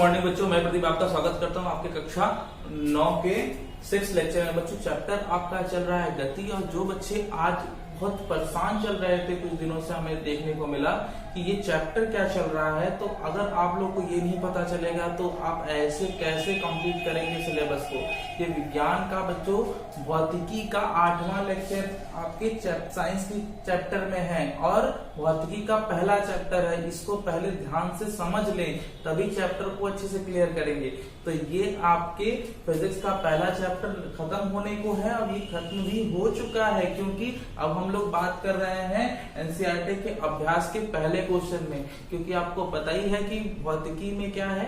Morning बच्चों, मैं प्रदीप आपका स्वागत करता हूं आपके कक्षा 9 के 6 लेक्चर में। बच्चों चैप्टर आपका चल रहा है गति, और जो बच्चे आज बहुत परेशान चल रहे थे कुछ दिनों से, हमें देखने को मिला कि ये चैप्टर क्या चल रहा है। तो अगर आप लोग को ये नहीं पता चलेगा तो आप ऐसे कैसे कंप्लीट करेंगे सिलेबस को। ये विज्ञान का बच्चों भौतिकी का 8वां लेक्चर आपके साइंस की चैप्टर में है, और भौतिकी का पहला चैप्टर है। इसको पहले ध्यान से समझ लें, तभी चैप्टर को अच्छे से क्लियर करेंगे। तो ये आपके फिजिक्स का पहला चैप्टर खत्म होने को है, और ये खत्म भी हो चुका है, क्योंकि अब हम लोग बात कर रहे हैं एनसीईआरटी के अभ्यास के पहले क्वेश्चन में। क्योंकि आपको पता ही है कि भौतिकी में क्या है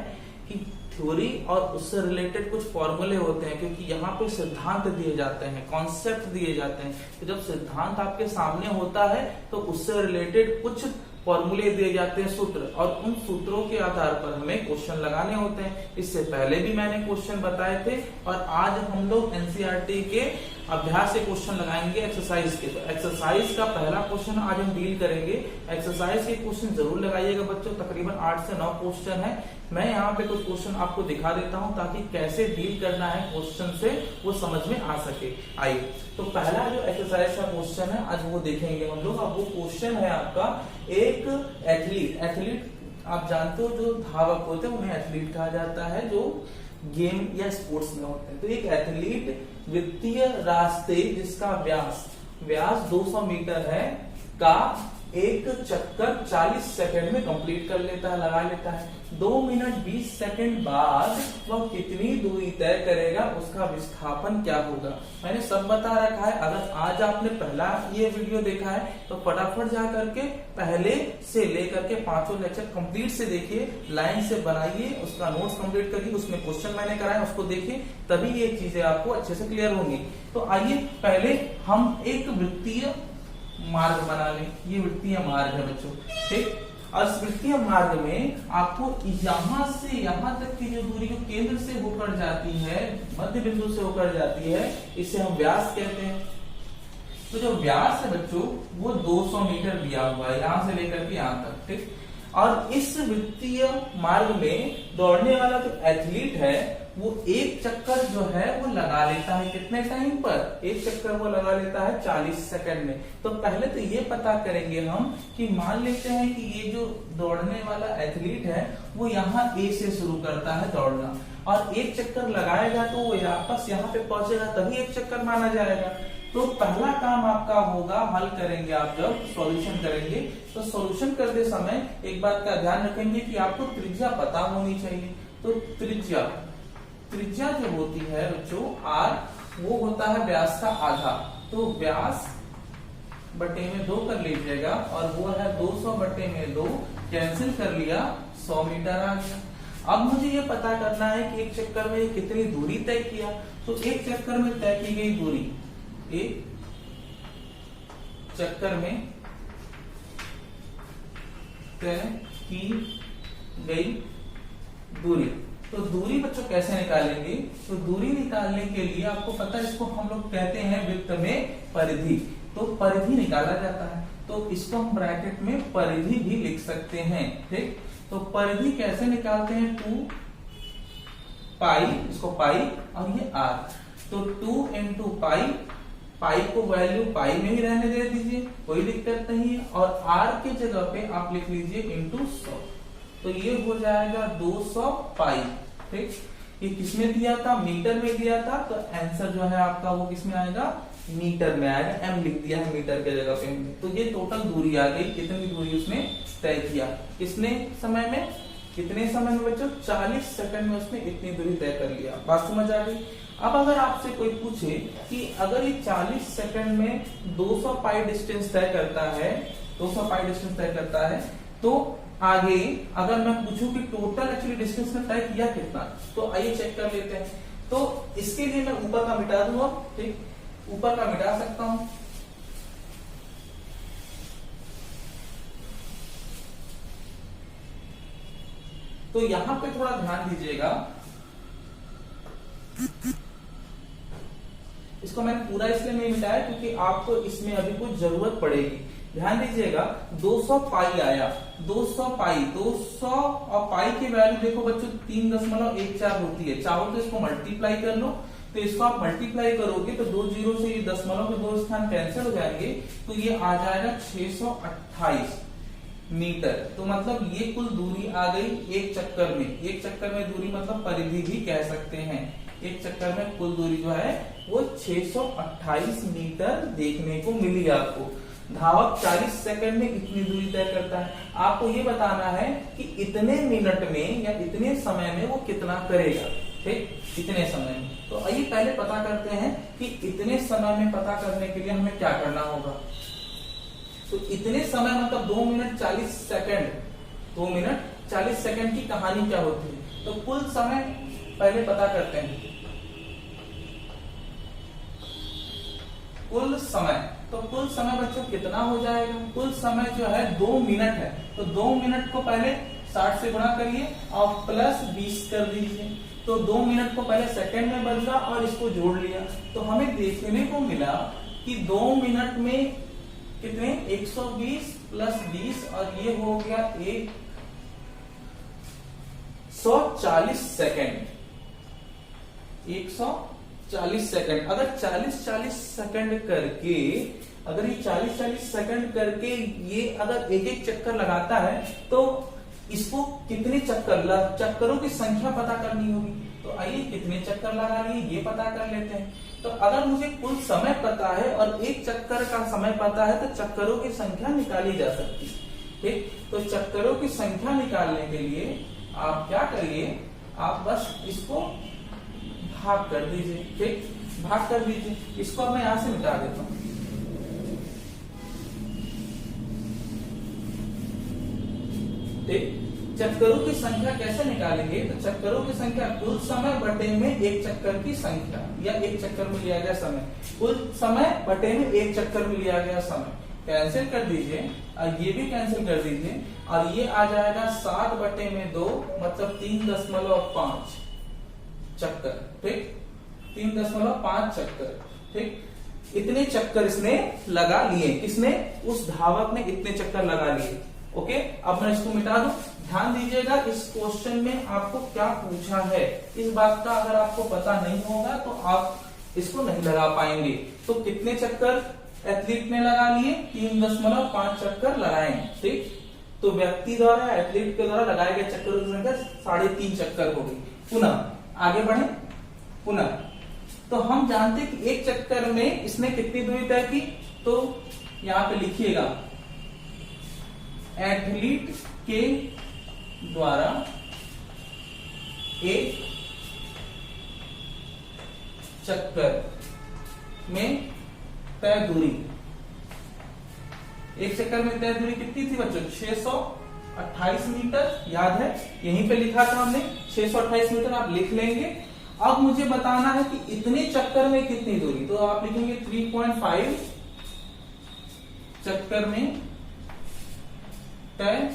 कि थ्योरी और उससे रिलेटेड कुछ फॉर्मूले होते हैं, क्योंकि यहाँ पे सिद्धांत दिए जाते हैं, कॉन्सेप्ट दिए जाते हैं। तो जब सिद्धांत आपके सामने होता है तो उससे रिलेटेड कुछ फॉर्मूले दिए जाते हैं, सूत्र, और उन सूत्रों के आधार पर हमें क्वेश्चन लगाने होते हैं। इससे पहले भी मैंने क्वेश्चन बताए थे, और आज हम लोग एनसीईआरटी के अभ्यास के क्वेश्चन लगाएंगे एक्सरसाइज के। तो एक्सरसाइज का पहला क्वेश्चन आज हम डील करेंगे। एक्सरसाइज के क्वेश्चन जरूर लगाइएगा बच्चों, तकरीबन 8 से 9 क्वेश्चन है। मैं यहाँ पे कुछ क्वेश्चन आपको दिखा देता हूँ ताकि कैसे डील करना है क्वेश्चन से, वो समझ में आ सके। आइए, तो पहला जो एक्सरसाइज का क्वेश्चन है आज वो देखेंगे हम लोग। अब वो क्वेश्चन है आपका, एक एथलीट आप जानते हो जो धावक होते हैं उन्हें एथलीट कहा जाता है, जो गेम या स्पोर्ट्स में होते हैं। तो एक एथलीट वृत्तीय रास्ते जिसका व्यास 200 मीटर है का एक चक्कर 40 सेकंड में कंप्लीट कर लेता है, लगा लेता है। 2 मिनट 20 सेकंड बाद वह कितनी दूरी तय करेगा, उसका विस्थापन क्या होगा। मैंने सब बता रखा है। अगर आज आपने पहला ये वीडियो देखा है तो फटाफट जा करके पहले से लेकर के 5 लेक्चर कंप्लीट से देखिए, लाइन से बनाइए, उसका नोट्स कंप्लीट करिए, उसमें क्वेश्चन मैंने कराया उसको देखिए, तभी ये चीजें आपको अच्छे से क्लियर होंगी। तो आइए पहले हम एक वृत्तीय मार्ग बना लें। ये वृत्तीय मार्ग है बच्चों, ठीक। और इस वृत्तीय मार्ग में आपको यहां से यहां तक की जो दूरी, जो केंद्र से होकर जाती है, मध्य बिंदु से होकर जाती है, इसे हम व्यास कहते हैं। तो जो व्यास है बच्चों वो 200 मीटर दिया हुआ है, यहां से लेकर के यहां तक, ठीक। और इस वृत्तीय मार्ग में दौड़ने वाला जो एथलीट है वो एक चक्कर जो है वो लगा लेता है। कितने टाइम पर? एक चक्कर वो लगा लेता है 40 सेकंड में। तो पहले तो ये पता करेंगे हम कि मान लेते हैं कि ये जो दौड़ने वाला एथलीट है वो यहाँ ए से शुरू करता है दौड़ना, और एक चक्कर लगाएगा तो वो वापस यहाँ पे पहुंचेगा, तभी एक चक्कर माना जाएगा। तो पहला काम आपका होगा, हल करेंगे आप जब सॉल्यूशन करेंगे तो सॉल्यूशन करते समय एक बात का ध्यान रखेंगे कि आपको त्रिज्या पता होनी चाहिए। तो त्रिज्या जो होती है बच्चों आर, वो होता है व्यास का आधा। तो व्यास बटे में 2 कर लीजिएगा, और वो है 200 बटे में 2, कैंसिल कर लिया, 100 मीटर आ गया। अब मुझे ये पता करना है कि एक चक्कर में कितनी दूरी तय किया। तो एक चक्कर में तय की गई दूरी, एक चक्कर में तय की गई दूरी। तो दूरी बच्चों कैसे निकालेंगे? तो दूरी निकालने के लिए आपको पता है, इसको हम लोग कहते हैं वृत्त में परिधि। तो परिधि निकाला जाता है, तो इसको हम ब्रैकेट में परिधि भी लिख सकते हैं, ठीक। तो परिधि कैसे निकालते हैं? 2 पाई, इसको पाई, और ये आर। तो 2 इंटू पाई को वैल्यू पाई में ही रहने दे दीजिए, कोई दिक्कत नहीं है, और आर के जगह पे आप लिख लीजिए इंटू 100। तो ये हो जाएगा 200 पाई, ठीक। ये किसमें दिया था? मीटर में दिया था। तो आंसर जो है आपका वो किसमें आएगा? मीटर में आएगा। एम लिख दिया है मीटर के जगह पे। तो ये टोटल दूरी आ गई। कितनी दूरी उसने तय किया, कितने समय में बच्चों? 40 सेकंड में उसने इतनी दूरी तय कर लिया। बात समझ आ गई? अब अगर आपसे कोई पूछे कि अगर ये 40 सेकंड में 200 पाई डिस्टेंस तय करता है, 200 पाई डिस्टेंस तय करता है, तो आगे अगर मैं पूछूं कि टोटल एक्चुअली डिस्टेंस में तय किया कितना, तो आइए चेक कर लेते हैं। तो इसके लिए मैं ऊपर का मिटा दूंगा, ठीक, ऊपर का मिटा सकता हूं। तो यहां पे थोड़ा ध्यान दीजिएगा, इसको मैंने पूरा इसलिए नहीं मिटाया क्योंकि आपको इसमें अभी कुछ जरूरत पड़ेगी। ध्यान दीजिएगा 200 पाई आया, 200 पाई, 200 और पाई की वैल्यू देखो बच्चों 3.14 होती है। चाहो तो इसको मल्टीप्लाई कर लो, तो इसको आप मल्टीप्लाई करोगे तो 2 जीरो से ये दशमलव के 2 स्थान कैंसिल हो जाएंगे, तो ये आ जाएगा 628 मीटर। तो मतलब ये कुल दूरी आ गई एक चक्कर में। एक चक्कर में दूरी मतलब परिधि भी कह सकते हैं। एक चक्कर में कुल दूरी जो है वो 628 मीटर देखने को मिली आपको। धावक 40 सेकंड में इतनी दूरी तय करता है। आपको ये बताना है कि इतने मिनट में या इतने समय में वो कितना करेगा, ठीक, इतने समय में। तो आइए पहले पता करते हैं कि इतने समय में पता करने के लिए हमें क्या करना होगा। तो इतने समय मतलब 2 मिनट 40 सेकंड, 2 मिनट 40 सेकंड की कहानी क्या होती है। तो कुल समय पहले पता करते हैं। कुल समय, तो कुल समय बच्चों कितना हो जाएगा। कुल समय जो है 2 मिनट है, तो 2 मिनट को पहले 60 से गुणा करिए और प्लस 20 कर दीजिए। तो 2 मिनट को पहले सेकंड में बदला और इसको जोड़ लिया, तो हमें देखने को मिला कि 2 मिनट में कितने 120 प्लस 20 और ये हो गया 140 सेकंड। 140 सेकंड। अगर 40-40 सेकंड करके, अगर ये 40-40 सेकंड करके ये अगर एक एक चक्कर लगाता है तो इसको कितने चक्करों की संख्या पता करनी होगी। तो आइए कितने चक्कर लगा लिए ये पता कर लेते हैं। तो अगर मुझे कुल समय पता है और एक चक्कर का समय पता है तो चक्करों की संख्या निकाली जा सकती है, ठीक। तो चक्करों की संख्या निकालने के लिए आप क्या करिए, आप बस इसको भाग कर दीजिए, ठीक, भाग कर दीजिए। इसको अब मैं यहां से मिटा देता हूं। ठीक, चक्करों की संख्या कैसे निकालेंगे। तो चक्करों की संख्या कुल समय बटे में एक चक्कर की संख्या, या एक चक्कर में लिया गया समय। कुल समय बटे में एक चक्कर में लिया गया समय कैंसिल कर दीजिए और ये भी कैंसिल कर दीजिए और ये आ जाएगा 7 बटे में 2 मतलब 3.5 चक्कर, ठीक, 3.5 चक्कर, ठीक। इतने चक्कर इसने लगा लिए, किसने, उस धावक ने इतने चक्कर लगा लिए। ओके, अब मैं इसको मिटा दूं। ध्यान दीजिएगा इस क्वेश्चन में आपको क्या पूछा है, इस बात का अगर आपको पता नहीं होगा तो आप इसको नहीं लगा पाएंगे। तो कितने चक्कर एथलीट ने लगा लिए, 3.5 चक्कर लगाए, ठीक। तो व्यक्ति द्वारा, एथलीट के द्वारा लगाए गए चक्करों की संख्या 3.5 चक्कर हो गई। पुनः आगे बढ़े, पुनः तो हम जानते कि एक चक्कर में इसने कितनी दूरी तय की। तो यहां पे लिखिएगा एथलीट के द्वारा एक चक्कर में तय दूरी, एक चक्कर में तय दूरी कितनी थी बच्चों, 628 मीटर। याद है यहीं पे लिखा था हमने 628 मीटर, आप लिख लेंगे। अब मुझे बताना है कि इतने चक्कर में कितनी दूरी, तो आप लिखेंगे 3.5 चक्कर में तय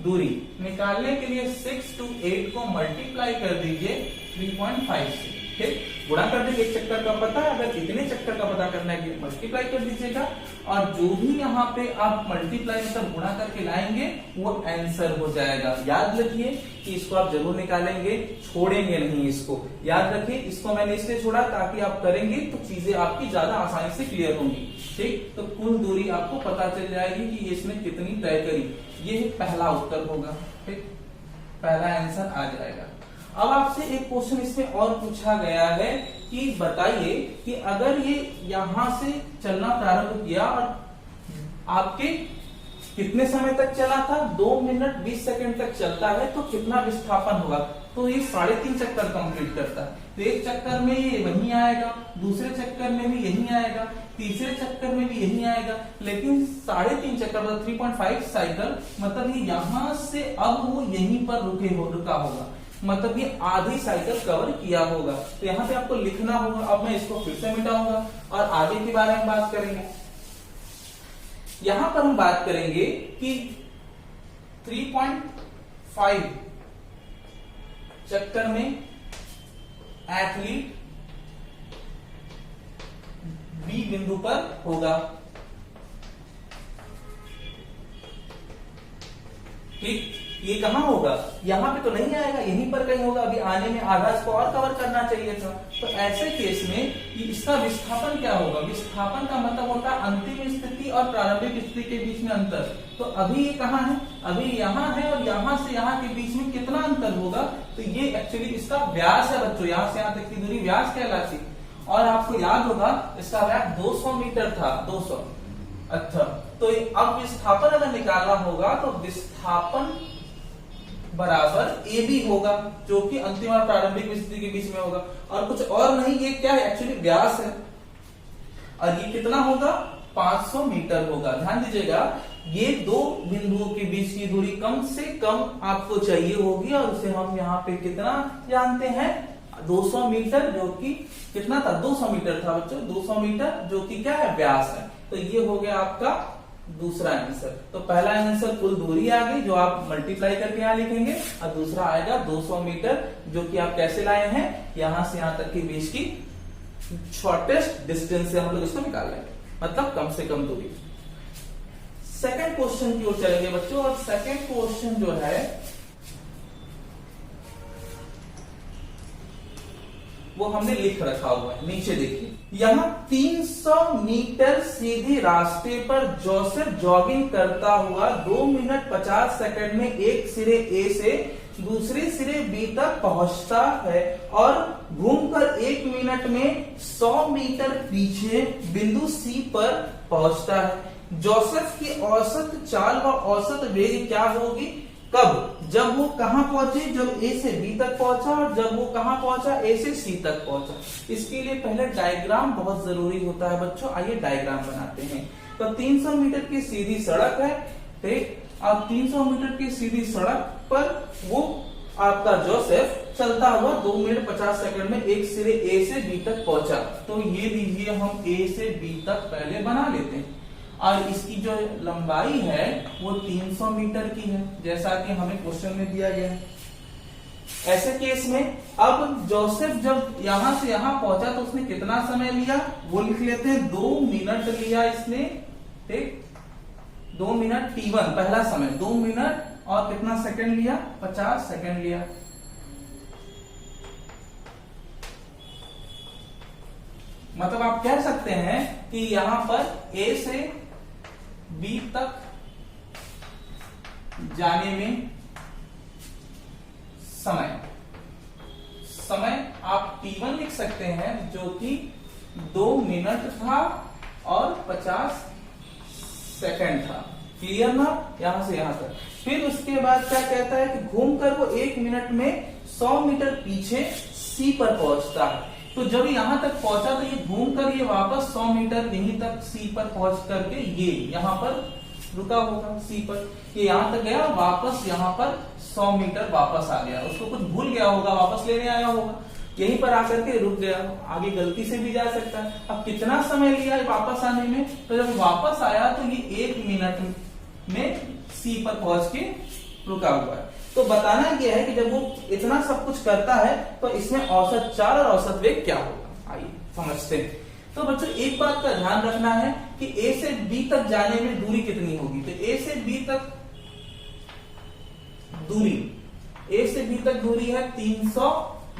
दूरी। निकालने के लिए 6 to 8 को मल्टीप्लाई कर दीजिए 3.5 से, ठीक, गुणा कर देंगे। एक चक्कर का पता है, अगर इतने चक्कर का पता करना है मल्टीप्लाई कर दीजिएगा और जो भी यहाँ पे आप मल्टीप्लाई मतलब गुणा करके लाएंगे वो आंसर हो जाएगा। याद रखिए कि इसको आप जरूर निकालेंगे, छोड़ेंगे नहीं इसको। याद रखिए इसको मैंने इसलिए छोड़ा ताकि आप करेंगे तो चीजें आपकी ज्यादा आसानी से क्लियर होंगी, ठीक। तो कुल दूरी आपको पता चल जाएगी कि इसने कितनी तय करी। ये पहला उत्तर होगा, ठीक, पहला आंसर आ जाएगा। अब आपसे एक क्वेश्चन इसमें और पूछा गया है कि बताइए कि अगर ये यहां से चलना प्रारंभ किया और आपके कितने समय तक चला था, 2 मिनट 20 सेकंड तक चलता है तो कितना विस्थापन होगा। तो ये 3.5 चक्कर कंप्लीट करता है। तो एक चक्कर में ये वहीं आएगा, दूसरे चक्कर में भी यहीं आएगा, तीसरे चक्कर में भी यहीं आएगा, लेकिन 3.5 चक्कर मतलब 3.5 साइकिल मतलब ये यहां से अब वो यहीं पर रुका होगा, मतलब ये आधी साइकिल कवर किया होगा। तो यहाँ पे आपको लिखना होगा। अब मैं इसको फिर से मिटाऊंगा और आगे के बारे में बात करेंगे। यहां पर हम बात करेंगे कि 3.5 चक्कर में एथलीट बी बिंदु पर होगा। ठीक, ये कहाँ होगा, यहाँ पे तो नहीं आएगा, यहीं पर कहीं होगा। अभी आने में आधा इसको और कवर करना चाहिए था। तो ऐसे केस में इसका विस्थापन क्या होगा, विस्थापन का मतलब होता है अंतिम स्थिति और प्रारंभिक स्थिति के बीच में अंतर। तो अभी ये कहाँ है, अभी यहाँ है, और यहाँ से यहाँ के बीच में कितना अंतर होगा, तो ये एक्चुअली इसका व्यास है बच्चों, यहाँ से यहाँ तक की दूरी व्यास कहलाती। और आपको याद होगा इसका व्यास 200 मीटर था, 200। अच्छा, तो अब विस्थापन अगर निकालना होगा तो विस्थापन बराबर ए बी होगा, जो कि अंतिम और प्रारंभिक स्थिति के बीच में होगा, और कुछ और नहीं। ये क्या है, एक्चुअली व्यास है, और ये कितना होगा, 500 मीटर होगा। ध्यान दीजिएगा, ये दो बिंदुओं के बीच की दूरी कम से कम आपको चाहिए होगी, और उसे हम यहाँ पे कितना जानते हैं, 200 मीटर, जो कि कितना था, 200 मीटर था बच्चों, 200 मीटर, जो कि क्या है, व्यास है। तो ये हो गया आपका दूसरा आंसर। तो पहला आंसर कुल दूरी आ गई, जो आप मल्टीप्लाई करके यहाँ लिखेंगे, और दूसरा आएगा 200 मीटर, जो कि आप कैसे लाए हैं, यहां से यहां तक के बीच की शॉर्टेस्ट डिस्टेंस से हम लोग इसको निकाल लेंगे, मतलब कम से कम दूरी। सेकंड क्वेश्चन की ओर चलेंगे बच्चों, और सेकंड क्वेश्चन जो है वो हमने लिख रखा हुआ है, नीचे देखिए। यहाँ 300 मीटर सीधे रास्ते पर जोसेफ जॉगिंग करता हुआ 2 मिनट 50 सेकंड में एक सिरे ए से दूसरे सिरे बी तक पहुंचता है, और घूमकर 1 मिनट में 100 मीटर पीछे बिंदु सी पर पहुंचता है। जोसेफ की औसत चाल व औसत वेग क्या होगी, कब, जब वो कहां पहुंचे, जब ए से बी तक पहुंचा, और जब वो कहां पहुंचा, ए से सी तक पहुंचा। इसके लिए पहले डायग्राम बहुत जरूरी होता है बच्चों, आइए डायग्राम बनाते हैं। तो 300 मीटर की सीधी सड़क है, ठीक, अब 300 मीटर की सीधी सड़क पर वो आपका जोसेफ चलता हुआ 2 मिनट 50 सेकंड में एक सिरे ए से बी तक पहुंचा। तो ये लीजिए, हम ए से बी तक पहले बना लेते हैं, और इसकी जो लंबाई है वो 300 मीटर की है, जैसा कि हमें क्वेश्चन में दिया गया है। ऐसे केस में अब जोसेफ जब यहां से यहां पहुंचा तो उसने कितना समय लिया, वो लिख लेते हैं, 2 मिनट लिया इसने, ठीक, 2 मिनट T1 पहला समय, 2 मिनट और कितना सेकंड लिया, 50 सेकंड लिया। मतलब आप कह सकते हैं कि यहां पर ए से बी तक जाने में समय आप T1 लिख सकते हैं, जो कि 2 मिनट था और 50 सेकंड था। क्लियर ना, यहां से यहां तक। फिर उसके बाद क्या कहता है कि घूमकर वो 1 मिनट में 100 मीटर पीछे सी पर पहुंचता है। तो जब यहां तक पहुंचा तो ये घूमकर ये वापस 100 मीटर यहीं तक सी पर पहुंच करके ये यहां पर रुका होगा, सी पर ये यहां तक गया, वापस यहां पर 100 मीटर वापस आ गया, उसको कुछ भूल गया होगा, वापस लेने आया होगा, यहीं पर आकर के रुक गया, आगे गलती से भी जा सकता है। अब कितना समय लिया वापस आने में, तो जब वापस आया तो ये 1 मिनट में सी पर पहुंच के रुका हुआ है। तो बताना यह है कि जब वो इतना सब कुछ करता है तो इसमें औसत चाल और औसत वेग क्या होगा, आइए समझते हैं। तो बच्चों एक बात का ध्यान रखना है कि ए से बी तक जाने में दूरी कितनी होगी, तो ए से बी तक दूरी है 300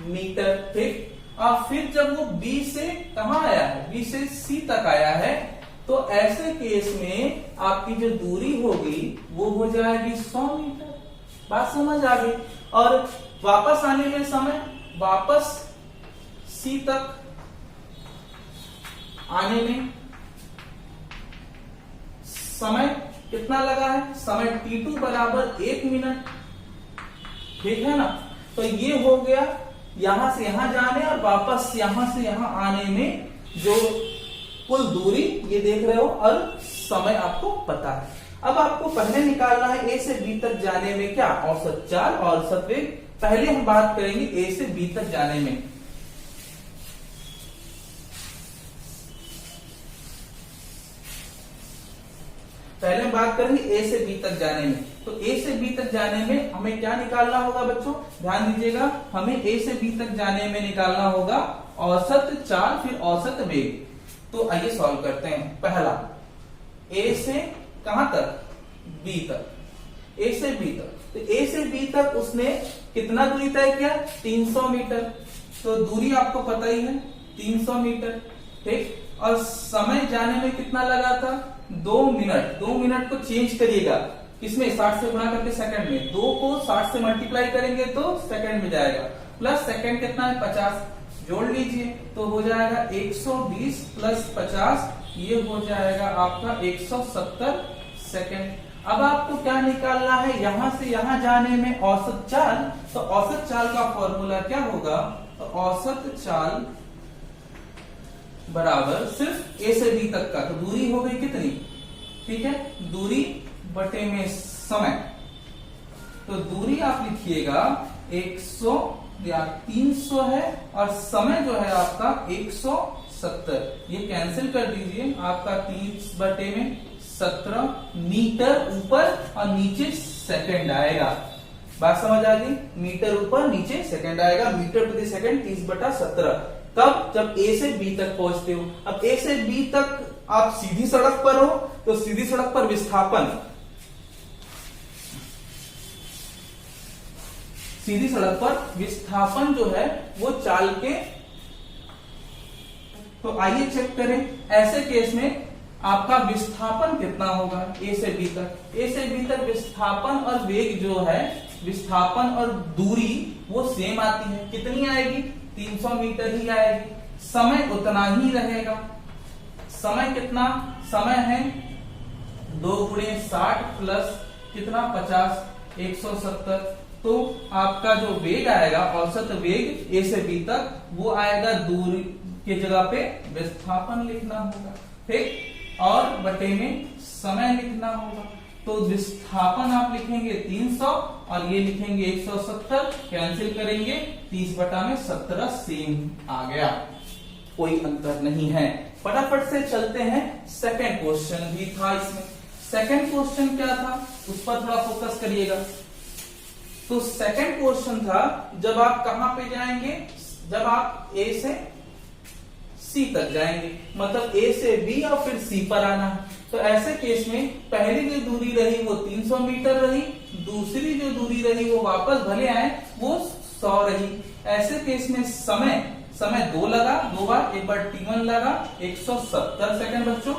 मीटर, ठीक। और फिर जब वो बी से कहां आया है, बी से सी तक आया है, तो ऐसे केस में आपकी जो दूरी होगी वो हो जाएगी 100 मीटर। बात समझ आ गई। और वापस आने में समय, वापस सी तक आने में समय कितना लगा है, समय T2 बराबर 1 मिनट, ठीक है ना। तो ये हो गया यहां से यहां जाने और वापस यहां से यहां आने में जो कुल दूरी ये देख रहे हो, और समय आपको पता है। अब आपको पहले निकालना है ए से बी तक जाने में क्या, औसत चाल और औसत वेग। पहले हम बात करेंगे ए से बी तक जाने में। पहले हम बात करेंगे ए से बी तक जाने में। तो ए से बी तक जाने में हमें क्या निकालना होगा बच्चों, ध्यान दीजिएगा, हमें ए से बी तक जाने में निकालना होगा औसत चाल फिर औसत वेग। तो आइए सॉल्व करते हैं। पहला, ए से कहां तक, बी तक। ए से बी तक। तो ए से बी तक उसने कितना दूरी तय किया? 300 मीटर। तो दूरी आपको पता ही है 300 मीटर, ठीक। और समय जाने में कितना लगा था? 2 मिनट। 2 मिनट को चेंज करिएगा किसमें? 60 से गुणा करके सेकंड में। 2 को 60 से मल्टीप्लाई करेंगे तो सेकंड में जाएगा, प्लस सेकंड कितना है? 50। जोड़ लीजिए तो हो जाएगा 120 प्लस 50, ये हो जाएगा आपका 170 सेकंड। अब आपको क्या निकालना है? यहां से यहां जाने में औसत चाल। तो औसत चाल का फॉर्मूला क्या होगा? तो औसत चाल बराबर सिर्फ ए से बी तक का, तो दूरी हो गई कितनी? ठीक है, दूरी बटे में समय। तो दूरी आप लिखिएगा 100 या 300 है, और समय जो है आपका 170। ये कैंसिल कर दीजिए, आपका 30/17 मीटर ऊपर और नीचे सेकंड आएगा। बात समझ आ गई? मीटर ऊपर नीचे सेकंड आएगा, मीटर प्रति सेकंड 30/17। कब? जब ए से बी तक पहुंचते हो। अब ए से बी तक आप सीधी सड़क पर हो, तो सीधी सड़क पर विस्थापन, सीधी सड़क पर विस्थापन जो है वो चाल के, तो आइए चेक करें। ऐसे केस में आपका विस्थापन कितना होगा? ए से बी तक। ए से बी तक विस्थापन और वेग जो है, विस्थापन और दूरी वो सेम आती है। कितनी आएगी? 300 मीटर ही आएगी। समय उतना ही रहेगा। समय कितना? समय है 2 × 60 प्लस कितना? 50, 170। तो आपका जो वेग आएगा, औसत वेग ए से बी तक, वो आएगा दूरी की जगह पे विस्थापन लिखना होगा, ठीक, और बटे में समय लिखना होगा। तो विस्थापन आप लिखेंगे 300 और ये लिखेंगे 170, कैंसिल करेंगे, 30/17 सेम आ गया, कोई अंतर नहीं है। फटाफट से चलते हैं, सेकंड क्वेश्चन भी था इसमें। सेकंड क्वेश्चन क्या था उस पर थोड़ा फोकस करिएगा। तो सेकंड क्वेश्चन था, जब आप कहां पे जाएंगे? जब आप ए से सी तक जाएंगे, मतलब ए से बी और फिर सी पर आना है। तो ऐसे केस में पहली जो दूरी रही वो 300 मीटर रही, दूसरी जो दूरी रही वो वापस भले आए वो 100 रही। ऐसे केस में समय 2 लगा, 2 बार, एक बार T1 लगा 170 सेकंड बच्चों,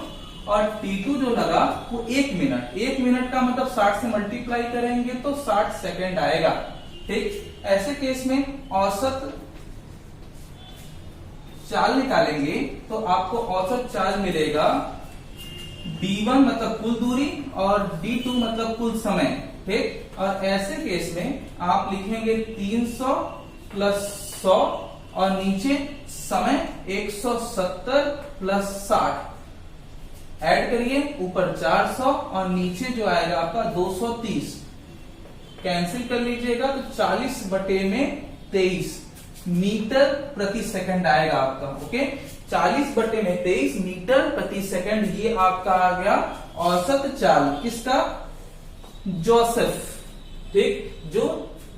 और T2 जो लगा वो 1 मिनट। 1 मिनट का मतलब 60 से मल्टीप्लाई करेंगे तो 60 सेकंड आएगा, ठीक। ऐसे केस में औसत चाल निकालेंगे तो आपको औसत चाल मिलेगा D1 मतलब कुल दूरी और D2 मतलब कुल समय, ठीक। और ऐसे केस में आप लिखेंगे 300 प्लस 100 और नीचे समय 170 प्लस 60, ऐड करिए, ऊपर 400 और नीचे जो आएगा आपका 230, कैंसिल कर लीजिएगा तो 40/23 मीटर प्रति सेकंड आएगा आपका, ओके। 40/23 मीटर प्रति सेकंड, ये आपका आ गया औसत चाल किसका? जोसेफ, ठीक, जो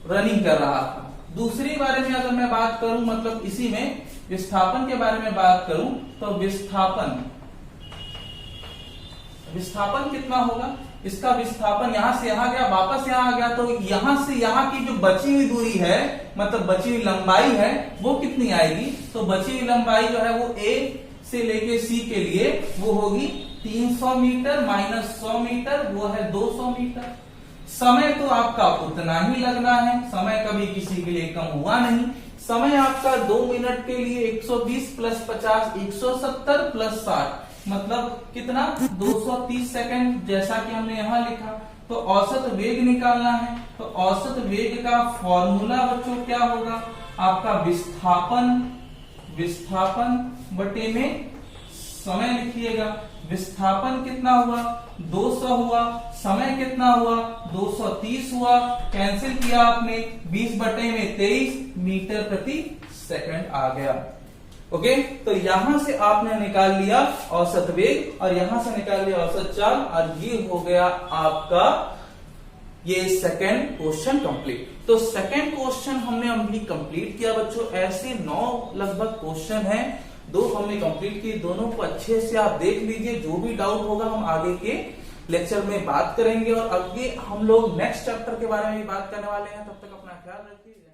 रनिंग कर रहा था। दूसरी बारे में अगर मैं बात करूं, मतलब इसी में विस्थापन के बारे में बात करूं, तो विस्थापन कितना होगा? इसका विस्थापन यहां से यहां गया, वापस यहां आ गया, तो यहां से यहां की जो बची हुई दूरी है, मतलब बची हुई लंबाई है, वो कितनी आएगी? तो बची हुई लंबाई जो है वो ए से लेके सी के लिए वो होगी 300 मीटर माइनस 100 मीटर, वो है 200 मीटर। समय तो आपका उतना ही लगना है, समय कभी किसी के लिए कम हुआ नहीं। समय आपका 2 मिनट के लिए 120 प्लस 50 170 प्लस 60 मतलब कितना? 230 सेकंड, जैसा कि हमने यहां लिखा। तो औसत वेग निकालना है, तो औसत वेग का फॉर्मूला बच्चों क्या होगा? आपका विस्थापन बटे में समय लिखिएगा। विस्थापन कितना हुआ? 200 हुआ। समय कितना हुआ? 230 हुआ। कैंसिल किया आपने, 20/23 मीटर प्रति सेकंड आ गया, ओके। तो यहां से आपने निकाल लिया औसत वेग और यहां से निकाल लिया औसत चाल, और ये हो गया आपका ये सेकंड क्वेश्चन कंप्लीट। तो सेकंड क्वेश्चन हमने अभी कंप्लीट किया बच्चों। ऐसे 9 लगभग क्वेश्चन हैं, 2 हमने कंप्लीट किए, दोनों को अच्छे से आप देख लीजिए। जो भी डाउट होगा हम आगे के लेक्चर में बात करेंगे और आगे हम लोग नेक्स्ट चैप्टर के बारे में भी बात करने वाले हैं। तब तक अपना ख्याल रखिए।